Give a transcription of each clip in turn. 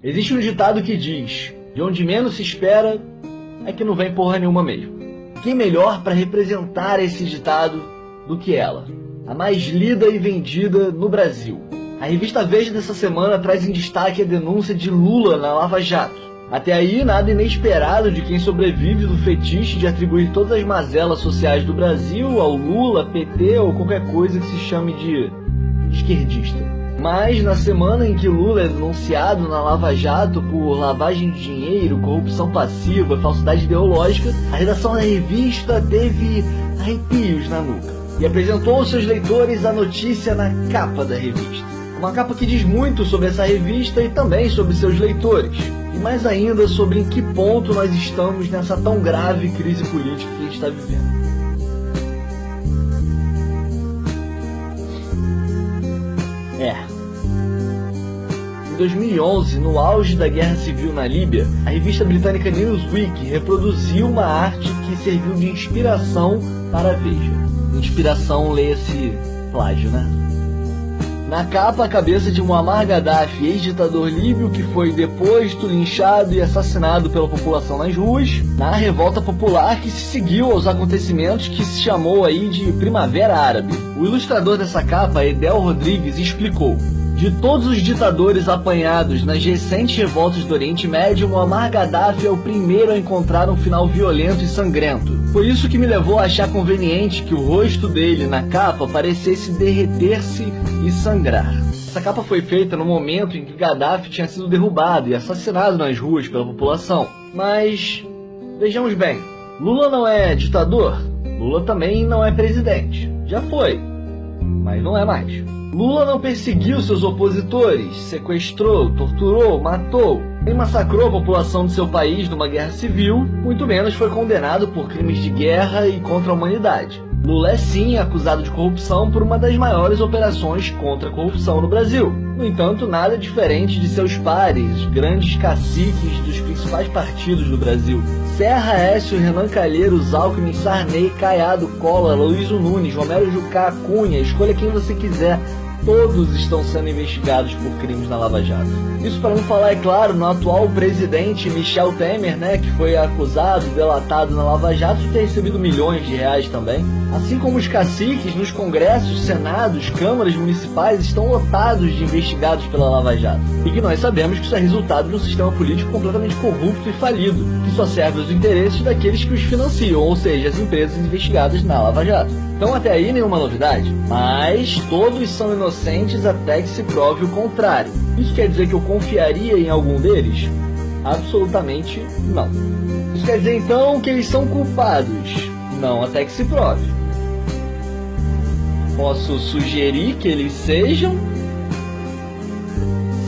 Existe um ditado que diz: de onde menos se espera é que não vem porra nenhuma mesmo. Quem melhor para representar esse ditado do que ela? A mais lida e vendida no Brasil. A revista Veja dessa semana traz em destaque a denúncia de Lula na Lava Jato. Até aí, nada inesperado de quem sobrevive do fetiche de atribuir todas as mazelas sociais do Brasil ao Lula, PT ou qualquer coisa que se chame de esquerdista. Mas na semana em que Lula é denunciado na Lava Jato por lavagem de dinheiro, corrupção passiva, falsidade ideológica, a redação da revista teve arrepios na nuca e apresentou aos seus leitores a notícia na capa da revista. Uma capa que diz muito sobre essa revista e também sobre seus leitores. E mais ainda sobre em que ponto nós estamos nessa tão grave crise política que a gente está vivendo. Em 2011, no auge da guerra civil na Líbia, a revista britânica Newsweek reproduziu uma arte que serviu de inspiração para a Veja. Inspiração, leia-se plágio, né? Na capa, a cabeça de Muammar Gaddafi, ex-ditador líbio que foi deposto, linchado e assassinado pela população nas ruas, na revolta popular que se seguiu aos acontecimentos que se chamou aí de Primavera Árabe. O ilustrador dessa capa, Edel Rodrigues, explicou: de todos os ditadores apanhados nas recentes revoltas do Oriente Médio, Muammar Gaddafi é o primeiro a encontrar um final violento e sangrento. Foi isso que me levou a achar conveniente que o rosto dele na capa parecesse derreter-se e sangrar. Essa capa foi feita no momento em que Gaddafi tinha sido derrubado e assassinado nas ruas pela população. Mas, vejamos bem, Lula não é ditador, Lula também não é presidente. Já foi, mas não é mais. Lula não perseguiu seus opositores, sequestrou, torturou, matou, nem massacrou a população de seu país numa guerra civil, muito menos foi condenado por crimes de guerra e contra a humanidade. Lula é sim acusado de corrupção por uma das maiores operações contra a corrupção no Brasil. No entanto, nada diferente de seus pares, grandes caciques dos principais partidos do Brasil. Serra, Aécio, Renan Calheiros, Alckmin, Sarney, Caiado, Collor, Aloysio Nunes, Romero Jucá, Cunha, escolha quem você quiser. Todos estão sendo investigados por crimes na Lava Jato. Isso para não falar, é claro, no atual presidente Michel Temer, que foi acusado, delatado na Lava Jato de ter recebido milhões de reais também. Assim como os caciques nos congressos, senados, câmaras municipais estão lotados de investigados pela Lava Jato. E que nós sabemos que isso é resultado de um sistema político completamente corrupto e falido, que só serve aos interesses daqueles que os financiam, ou seja, as empresas investigadas na Lava Jato. Então até aí nenhuma novidade, mas todos são inocentes até que se prove o contrário. Isso quer dizer que eu confiaria em algum deles? Absolutamente não. Isso quer dizer então que eles são culpados? Não, até que se prove. Posso sugerir que eles sejam?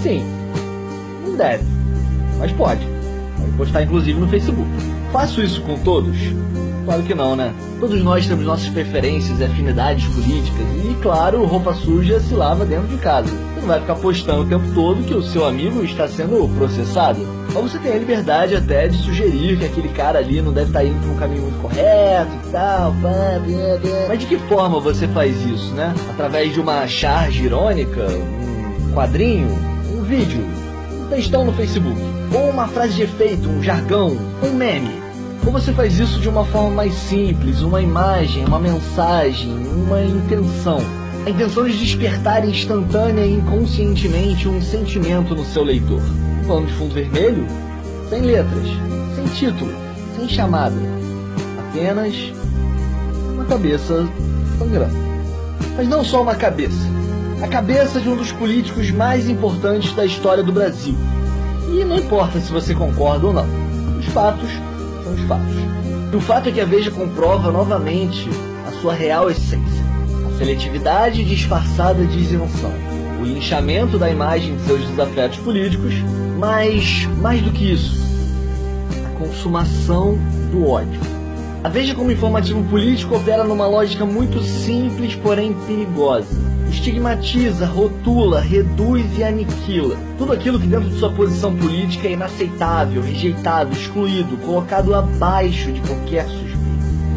Sim. Não deve, mas pode. Pode postar inclusive no Facebook. Faço isso com todos? Claro que não, né? Todos nós temos nossas preferências e afinidades políticas e, claro, roupa suja se lava dentro de casa. Você não vai ficar postando o tempo todo que o seu amigo está sendo processado. Ou você tem a liberdade até de sugerir que aquele cara ali não deve estar indo por um caminho muito correto e tal. Mas de que forma você faz isso, né? Através de uma charge irônica, um quadrinho, um vídeo, um textão no Facebook, ou uma frase de efeito, um jargão, um meme. Ou você faz isso de uma forma mais simples, uma imagem, uma mensagem, uma intenção. A intenção de despertar instantânea e inconscientemente um sentimento no seu leitor. Falando de fundo vermelho, sem letras, sem título, sem chamada. Apenas uma cabeça sangrando. Mas não só uma cabeça. A cabeça de um dos políticos mais importantes da história do Brasil. E não importa se você concorda ou não. Os fatos são os fatos. E o fato é que a Veja comprova novamente a sua real essência. A seletividade disfarçada de isenção. O linchamento da imagem de seus desafetos políticos, mas mais do que isso, a consumação do ódio. A Veja como informativo político opera numa lógica muito simples, porém perigosa. Estigmatiza, rotula, reduz e aniquila. Tudo aquilo que dentro de sua posição política é inaceitável, rejeitado, excluído, colocado abaixo de qualquer suspeita.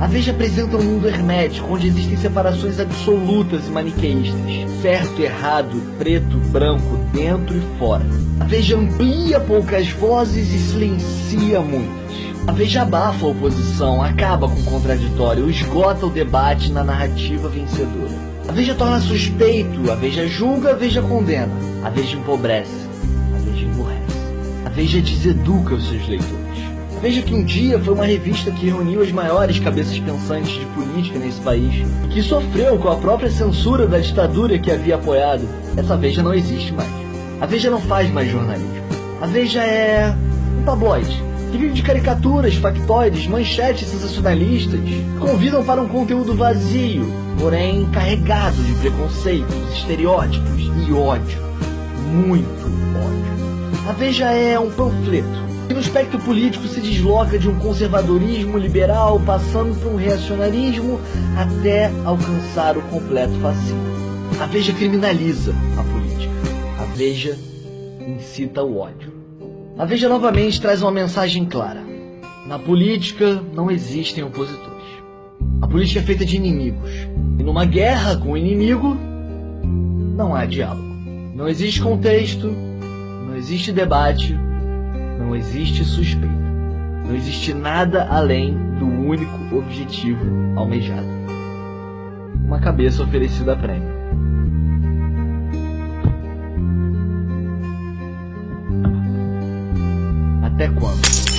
A Veja apresenta um mundo hermético, onde existem separações absolutas e maniqueístas, certo e errado, preto, branco, dentro e fora. A Veja amplia poucas vozes e silencia muitas. A Veja abafa a oposição, acaba com o contraditório, esgota o debate na narrativa vencedora. A Veja torna suspeito, a Veja julga, a Veja condena. A Veja empobrece, a Veja emburrece. A Veja deseduca os seus leitores. Veja que um dia foi uma revista que reuniu as maiores cabeças pensantes de política nesse país e que sofreu com a própria censura da ditadura que havia apoiado. Essa Veja não existe mais. A Veja não faz mais jornalismo. A Veja é um tabloide que vive de caricaturas, factoides, manchetes sensacionalistas que convidam para um conteúdo vazio, porém carregado de preconceitos, estereótipos e ódio. Muito ódio. A Veja é um panfleto que no espectro político se desloca de um conservadorismo liberal, passando por um reacionarismo, até alcançar o completo fascismo. A Veja criminaliza a política. A Veja incita o ódio. A Veja novamente traz uma mensagem clara. Na política não existem opositores. A política é feita de inimigos. E numa guerra com o inimigo, não há diálogo. Não existe contexto, não existe debate, não existe suspeita. Não existe nada além do único objetivo almejado. Uma cabeça oferecida a prêmio. Até quando?